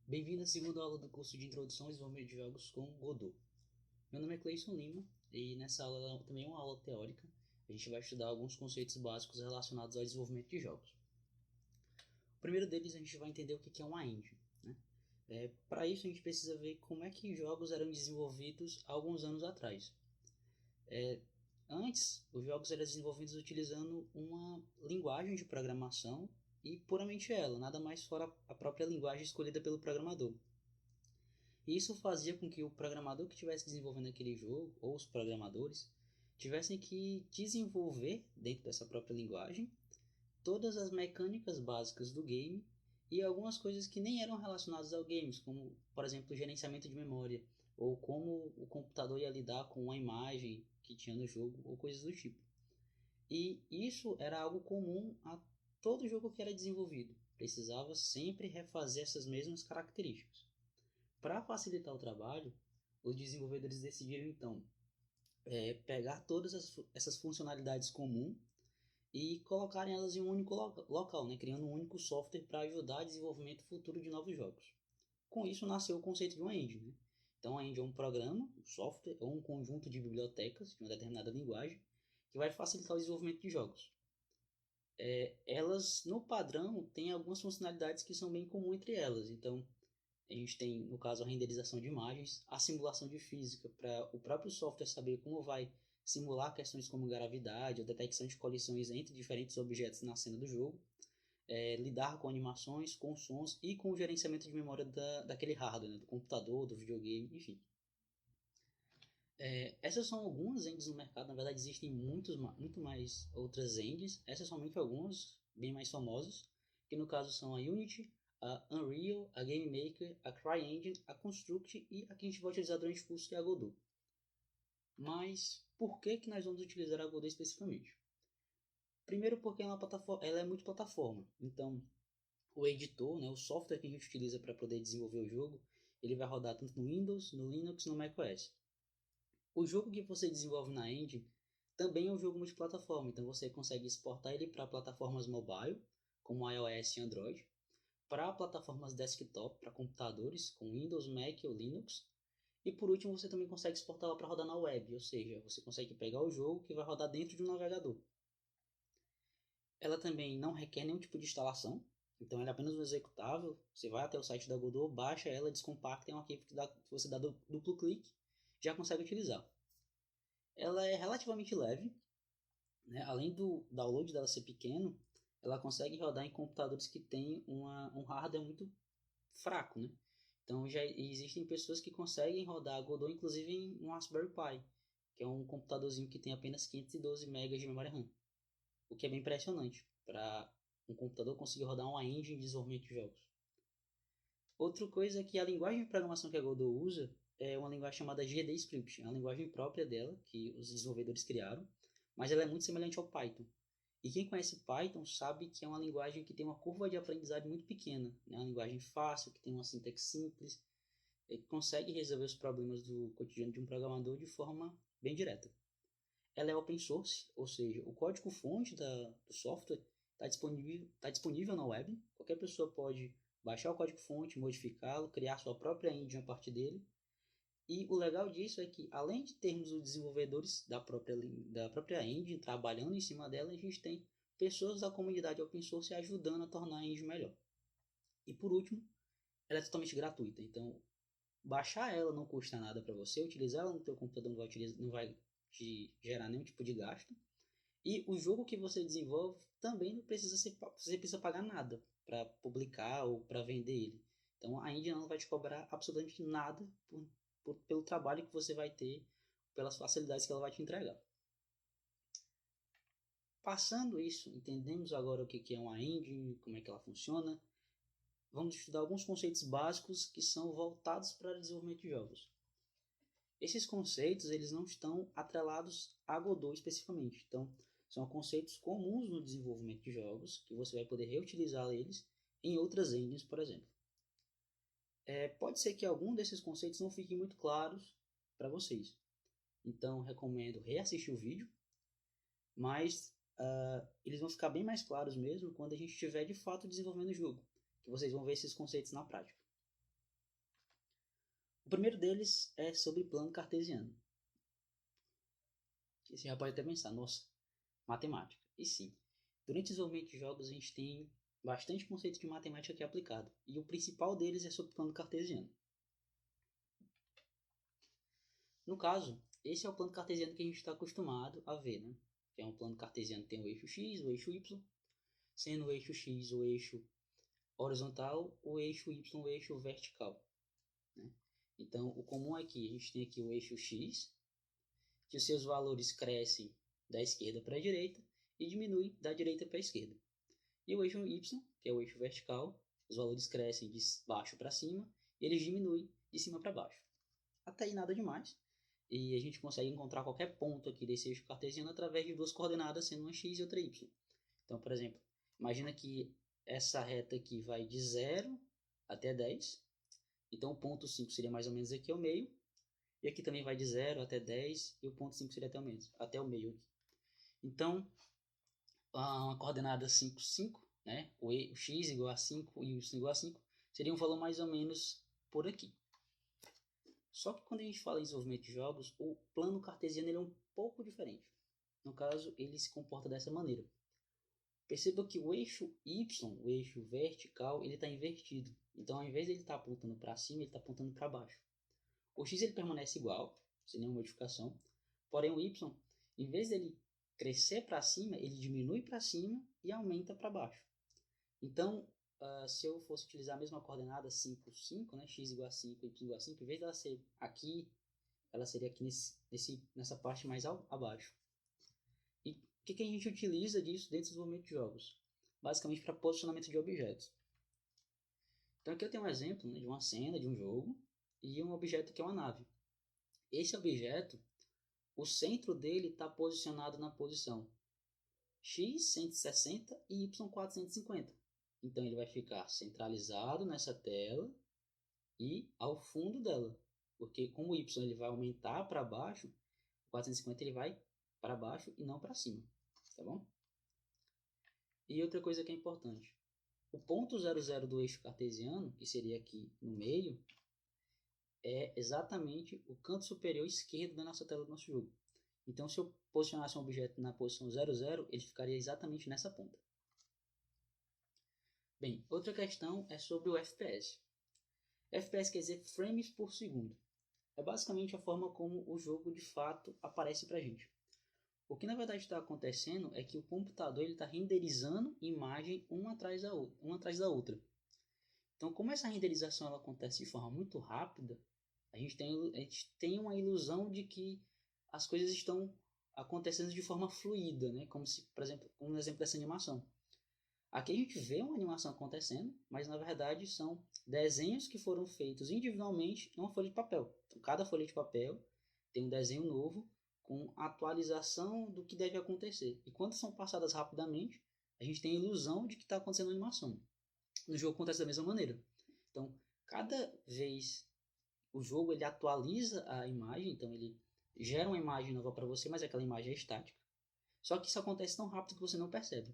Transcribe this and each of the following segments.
Bem-vindo à segunda aula do curso de Introdução ao Desenvolvimento de Jogos com Godot. Meu nome é Cleison Lima e nessa aula também é uma aula teórica. A gente vai estudar alguns conceitos básicos relacionados ao desenvolvimento de jogos. O primeiro deles a gente vai entender o que é uma engine, né? Para isso a gente precisa ver como é que jogos eram desenvolvidos há alguns anos atrás. Antes, os jogos eram desenvolvidos utilizando uma linguagem de programação e puramente ela, nada mais fora a própria linguagem escolhida pelo programador. E isso fazia com que o programador que estivesse desenvolvendo aquele jogo, ou os programadores, tivessem que desenvolver, dentro dessa própria linguagem, todas as mecânicas básicas do game e algumas coisas que nem eram relacionadas ao games, como, por exemplo, o gerenciamento de memória, ou como o computador ia lidar com a imagem que tinha no jogo, ou coisas do tipo. E isso era algo comum a todo jogo que era desenvolvido. Precisava sempre refazer essas mesmas características. Para facilitar o trabalho, os desenvolvedores decidiram então pegar todas essas funcionalidades comuns e colocarem elas em um único local, né? Criando um único software para ajudar o desenvolvimento futuro de novos jogos. Com isso nasceu o conceito de uma engine, né? Então a engine é um programa, um software ou um conjunto de bibliotecas de uma determinada linguagem que vai facilitar o desenvolvimento de jogos. Elas, no padrão, têm algumas funcionalidades que são bem comuns entre elas. Então, a gente tem, no caso, a renderização de imagens, a simulação de física, para o próprio software saber como vai simular questões como gravidade ou detecção de colisões entre diferentes objetos na cena do jogo, lidar com animações, com sons e com o gerenciamento de memória daquele hardware, né, do computador, do videogame, enfim. Essas são algumas engines no mercado, na verdade existem muito mais outras engines, essas são somente algumas, bem mais famosas, que no caso são a Unity, a Unreal, a Game Maker, a CryEngine, a Construct e a que a gente vai utilizar durante o curso, que é a Godot. Mas por que que nós vamos utilizar a Godot especificamente? Primeiro porque ela é multiplataforma, então o editor, né, o software que a gente utiliza para poder desenvolver o jogo, ele vai rodar tanto no Windows, no Linux, no macOS. O jogo que você desenvolve na Engine também é um jogo multiplataforma, então você consegue exportar ele para plataformas mobile, como iOS e Android, para plataformas desktop, para computadores, com Windows, Mac ou Linux, e por último você também consegue exportá-la para rodar na web, ou seja, você consegue pegar o jogo que vai rodar dentro de um navegador. Ela também não requer nenhum tipo de instalação, então ela é apenas um executável, você vai até o site da Godot, baixa ela, descompacta, é um arquivo que você dá duplo clique, já consegue utilizar. Ela é relativamente leve, né? Além do download dela ser pequeno, ela consegue rodar em computadores que têm um hardware muito fraco, né? Então já existem pessoas que conseguem rodar a Godot inclusive em um Raspberry Pi, que é um computadorzinho que tem apenas 512 MB de memória RAM, o que é bem impressionante para um computador conseguir rodar uma engine de desenvolvimento de jogos. Outra coisa é que a linguagem de programação que a Godot usa é uma linguagem chamada GDScript, é uma linguagem própria dela, que os desenvolvedores criaram, mas ela é muito semelhante ao Python. E quem conhece Python sabe que é uma linguagem que tem uma curva de aprendizagem muito pequena, né? É uma linguagem fácil, que tem uma sintaxe simples, e que consegue resolver os problemas do cotidiano de um programador de forma bem direta. Ela é open source, ou seja, o código-fonte do software tá disponível na web. Qualquer pessoa pode baixar o código-fonte, modificá-lo, criar sua própria engine a partir dele. E o legal disso é que, além de termos os desenvolvedores da própria engine trabalhando em cima dela, a gente tem pessoas da comunidade open source ajudando a tornar a engine melhor. E por último, ela é totalmente gratuita. Então, baixar ela não custa nada para você, utilizar ela no teu computador não vai te gerar nenhum tipo de gasto. E o jogo que você desenvolve também não precisa você precisa pagar nada para publicar ou para vender ele. Então a Indie não vai te cobrar absolutamente nada pelo trabalho que você vai ter, pelas facilidades que ela vai te entregar. Passando isso, entendemos agora o que é uma engine, como é que ela funciona. Vamos estudar alguns conceitos básicos que são voltados para o desenvolvimento de jogos. Esses conceitos eles não estão atrelados a Godot especificamente. Então, são conceitos comuns no desenvolvimento de jogos, que você vai poder reutilizar eles em outras engines, por exemplo. Pode ser que algum desses conceitos não fiquem muito claros para vocês. Então, recomendo reassistir o vídeo, mas eles vão ficar bem mais claros mesmo quando a gente estiver de fato desenvolvendo o jogo, que vocês vão ver esses conceitos na prática. O primeiro deles é sobre plano cartesiano. Você já pode até pensar, nossa, matemática. E sim, durante o desenvolvimento de jogos a gente tem bastante conceito de matemática aqui aplicado. E o principal deles é sobre plano cartesiano. No caso, esse é o plano cartesiano que a gente está acostumado a ver, né? Que é um plano cartesiano que tem o eixo x, o eixo y, sendo o eixo x o eixo horizontal, o eixo y o eixo vertical, né? Então, o comum é que a gente tem aqui o eixo x, que os seus valores crescem da esquerda para a direita e diminuem da direita para a esquerda. E o eixo y, que é o eixo vertical, os valores crescem de baixo para cima e eles diminuem de cima para baixo. Até aí nada demais. E a gente consegue encontrar qualquer ponto aqui desse eixo cartesiano através de duas coordenadas, sendo uma x e outra y. Então, por exemplo, imagina que essa reta aqui vai de 0 até 10. Então, o ponto 5 seria mais ou menos aqui ao meio. E aqui também vai de 0 até 10. E o ponto 5 seria até o meio aqui. Então, uma coordenada 5, 5, né? O x igual a 5 e o y igual a 5, seria um valor mais ou menos por aqui. Só que quando a gente fala em desenvolvimento de jogos, o plano cartesiano ele é um pouco diferente. No caso, ele se comporta dessa maneira. Perceba que o eixo Y, o eixo vertical, ele está invertido. Então, ao invés de ele estar apontando para cima, ele está apontando para baixo. O X ele permanece igual, sem nenhuma modificação. Porém, o Y, em vez dele crescer para cima, ele diminui para cima e aumenta para baixo. Então, se eu fosse utilizar a mesma coordenada 5, 5, né, x igual a 5, y igual a 5, em vez dela ser aqui, ela seria aqui nessa parte mais abaixo. E o que a gente utiliza disso dentro do desenvolvimento de jogos? Basicamente para posicionamento de objetos. Então aqui eu tenho um exemplo, né, de uma cena, de um jogo, e um objeto que é uma nave. Esse objeto, o centro dele está posicionado na posição x 160 e y 450. Então ele vai ficar centralizado nessa tela e ao fundo dela. Porque como o y ele vai aumentar para baixo, o 450 ele vai para baixo e não para cima. Tá bom? E outra coisa que é importante. O ponto 00 do eixo cartesiano, que seria aqui no meio, é exatamente o canto superior esquerdo da nossa tela do nosso jogo. Então, se eu posicionasse um objeto na posição 00, ele ficaria exatamente nessa ponta. Bem, outra questão é sobre o FPS. FPS quer dizer frames por segundo. É basicamente a forma como o jogo de fato aparece para a gente. O que na verdade está acontecendo é que o computador está renderizando imagem uma atrás da outra. Então, como essa renderização ela acontece de forma muito rápida, a gente tem uma ilusão de que as coisas estão acontecendo de forma fluida, né? Como se, por exemplo, como no exemplo dessa animação. Aqui a gente vê uma animação acontecendo, mas na verdade são desenhos que foram feitos individualmente em uma folha de papel. Então, cada folha de papel tem um desenho novo com atualização do que deve acontecer. E quando são passadas rapidamente, a gente tem a ilusão de que está acontecendo uma animação. No jogo acontece da mesma maneira. Então, cada vez o jogo ele atualiza a imagem, então ele gera uma imagem nova para você, mas aquela imagem é estática. Só que isso acontece tão rápido que você não percebe.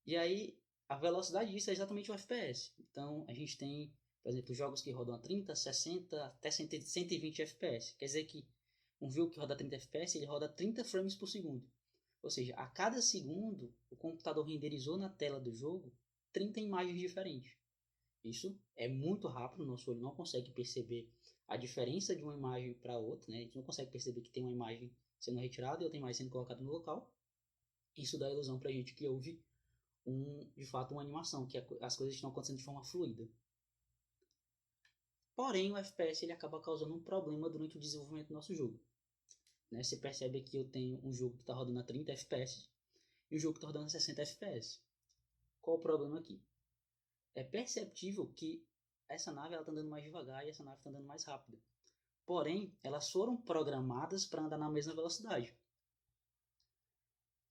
E aí, a velocidade disso é exatamente o FPS. Então, a gente tem, por exemplo, jogos que rodam a 30, 60, até 120 FPS. Quer dizer que um jogo que roda 30 FPS, ele roda 30 frames por segundo. Ou seja, a cada segundo, o computador renderizou na tela do jogo 30 imagens diferentes. Isso é muito rápido, o nosso olho não consegue perceber a diferença de uma imagem para outra, né? A gente não consegue perceber que tem uma imagem sendo retirada e outra imagem sendo colocada no local. Isso dá a ilusão para a gente que houve de fato uma animação, que as coisas estão acontecendo de forma fluida. Porém, o FPS ele acaba causando um problema durante o desenvolvimento do nosso jogo. Né? Você percebe que eu tenho um jogo que está rodando a 30 FPS e um jogo que está rodando a 60 FPS. Qual o problema aqui? É perceptível que essa nave está andando mais devagar e essa nave está andando mais rápida. Porém, elas foram programadas para andar na mesma velocidade.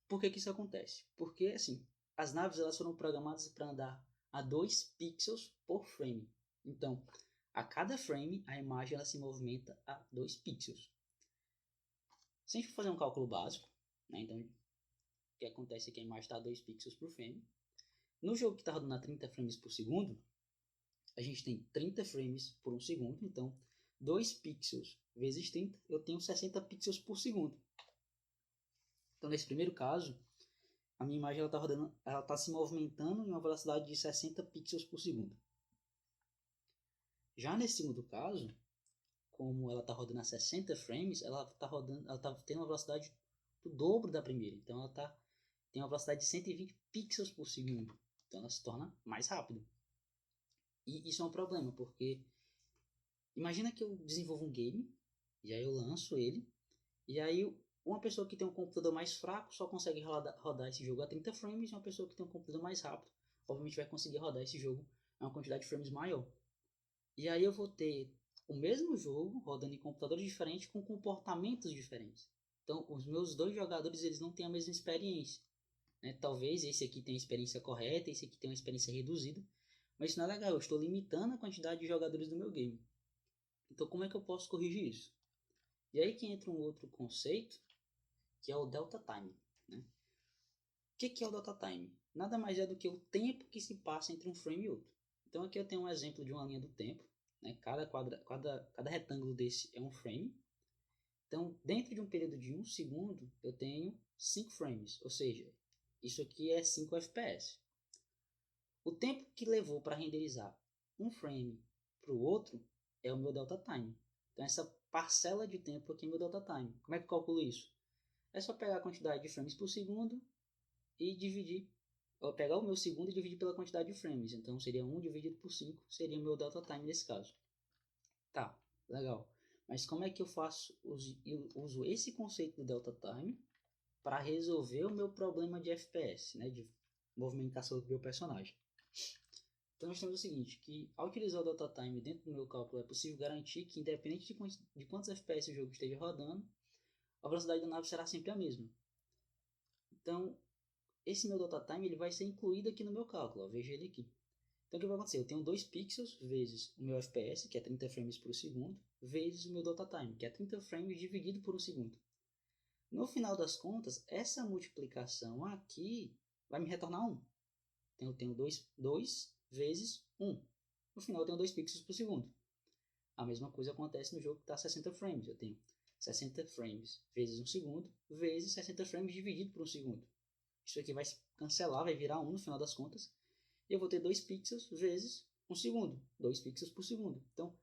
Por que isso acontece? Porque, assim, as naves elas foram programadas para andar a 2 pixels por frame. Então, a cada frame, a imagem ela se movimenta a 2 pixels. Se a gente for fazer um cálculo básico, né, então, o que acontece é que a imagem está a 2 pixels por frame. No jogo que está rodando a 30 frames por segundo, a gente tem 30 frames por um segundo. Então, 2 pixels vezes 30, eu tenho 60 pixels por segundo. Então, nesse primeiro caso, a minha imagem ela está se movimentando em uma velocidade de 60 pixels por segundo. Já nesse segundo caso, como ela está rodando a 60 frames, ela está tendo uma velocidade do dobro da primeira. Então ela tem uma velocidade de 120 pixels por segundo. Então ela se torna mais rápida. E isso é um problema, porque imagina que eu desenvolvo um game, e aí eu lanço ele, e aí uma pessoa que tem um computador mais fraco só consegue rodar esse jogo a 30 frames, e uma pessoa que tem um computador mais rápido, obviamente vai conseguir rodar esse jogo a uma quantidade de frames maior. E aí eu vou ter o mesmo jogo rodando em computadores diferentes com comportamentos diferentes. Então, os meus dois jogadores eles não têm a mesma experiência. Né? Talvez esse aqui tenha a experiência correta, esse aqui tenha uma experiência reduzida, mas isso não é legal, eu estou limitando a quantidade de jogadores do meu game. Então, como é que eu posso corrigir isso? E aí que entra um outro conceito, que é o Delta Time. Né? O que é o Delta Time? Nada mais é do que o tempo que se passa entre um frame e outro. Então, aqui eu tenho um exemplo de uma linha do tempo. Né? Cada retângulo desse é um frame. Então, dentro de um período de 1 segundo, eu tenho 5 frames, ou seja, isso aqui é 5 FPS. O tempo que levou para renderizar um frame para o outro é o meu delta time. Então, essa parcela de tempo aqui é meu delta time. Como é que eu calculo isso? É só pegar a quantidade de frames por segundo e dividir, ou pegar o meu segundo e dividir pela quantidade de frames. Então, seria 1 dividido por 5, seria o meu delta time nesse caso. Tá, legal. Mas como é que eu uso esse conceito do Delta Time para resolver o meu problema de FPS, né, de movimentação do meu personagem? Então nós temos o seguinte, que ao utilizar o Delta Time dentro do meu cálculo é possível garantir que independente de quantos FPS o jogo esteja rodando, a velocidade da nave será sempre a mesma. Então esse meu Delta Time ele vai ser incluído aqui no meu cálculo, ó, veja ele aqui. Então o que vai acontecer? Eu tenho 2 pixels vezes o meu FPS, que é 30 frames por segundo, vezes o meu Delta Time, que é 30 frames dividido por 1 segundo. No final das contas, essa multiplicação aqui vai me retornar 1. Então eu tenho 2 vezes 1. No final eu tenho 2 pixels por segundo. A mesma coisa acontece no jogo que está a 60 frames. Eu tenho 60 frames vezes 1 segundo, vezes 60 frames dividido por 1 segundo. Isso aqui vai se cancelar, vai virar 1 no final das contas. E eu vou ter 2 pixels vezes 1 segundo. 2 pixels por segundo. Então,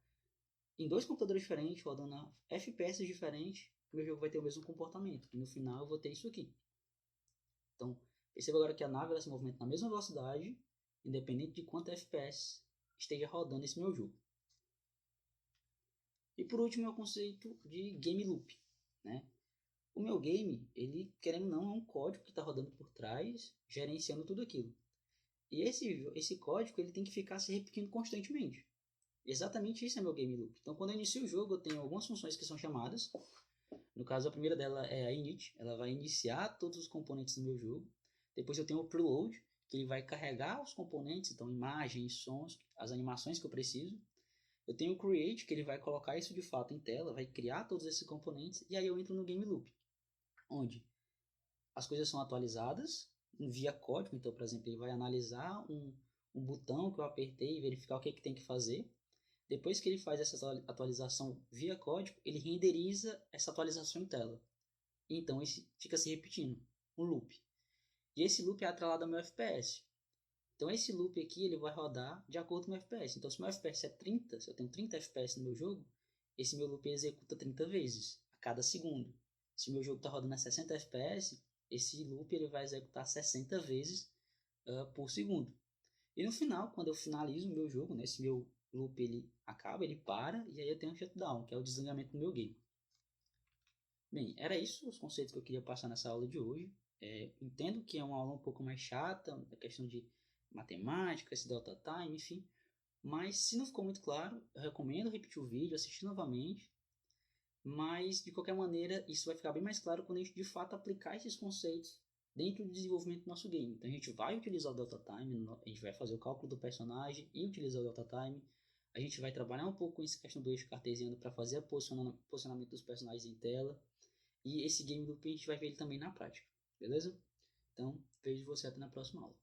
em dois computadores diferentes, rodando a FPS diferentes, o meu jogo vai ter o mesmo comportamento. E no final eu vou ter isso aqui. Então, perceba agora que a nave ela se movimenta na mesma velocidade, independente de quanto FPS esteja rodando esse meu jogo. E por último é o conceito de game loop. Né? O meu game, ele querendo ou não, é um código que está rodando por trás, gerenciando tudo aquilo. E esse código ele tem que ficar se repetindo constantemente. Exatamente isso é meu game loop. Então, quando eu inicio o jogo, eu tenho algumas funções que são chamadas. No caso, a primeira dela é a init. Ela vai iniciar todos os componentes do meu jogo. Depois eu tenho o preload, que ele vai carregar os componentes, então imagens, sons, as animações que eu preciso. Eu tenho o create, que ele vai colocar isso de fato em tela, vai criar todos esses componentes. E aí eu entro no game loop, onde as coisas são atualizadas via código. Então, por exemplo, ele vai analisar um botão que eu apertei e verificar o que tem que fazer. Depois que ele faz essa atualização via código, ele renderiza essa atualização em tela. Então, esse fica se repetindo, um loop. E esse loop é atrelado ao meu FPS. Então, esse loop aqui ele vai rodar de acordo com o meu FPS. Então, se o meu FPS é 30, se eu tenho 30 FPS no meu jogo, esse meu loop executa 30 vezes a cada segundo. Se o meu jogo está rodando a 60 FPS, esse loop ele vai executar 60 vezes por segundo. E no final, quando eu finalizo o meu jogo, né, esse meu loop ele acaba, ele para, e aí eu tenho um shutdown, que é o desligamento do meu game. Bem, era isso os conceitos que eu queria passar nessa aula de hoje. Entendo que é uma aula um pouco mais chata, a questão de matemática, esse delta time, enfim. Mas se não ficou muito claro, eu recomendo repetir o vídeo, assistir novamente. Mas, de qualquer maneira, isso vai ficar bem mais claro quando a gente de fato aplicar esses conceitos dentro do desenvolvimento do nosso game. Então a gente vai utilizar o delta time, a gente vai fazer o cálculo do personagem e utilizar o delta time. A gente vai trabalhar um pouco com essa questão do eixo cartesiano para fazer o posicionamento dos personagens em tela. E esse game loop a gente vai ver ele também na prática, beleza? Então, vejo você até na próxima aula.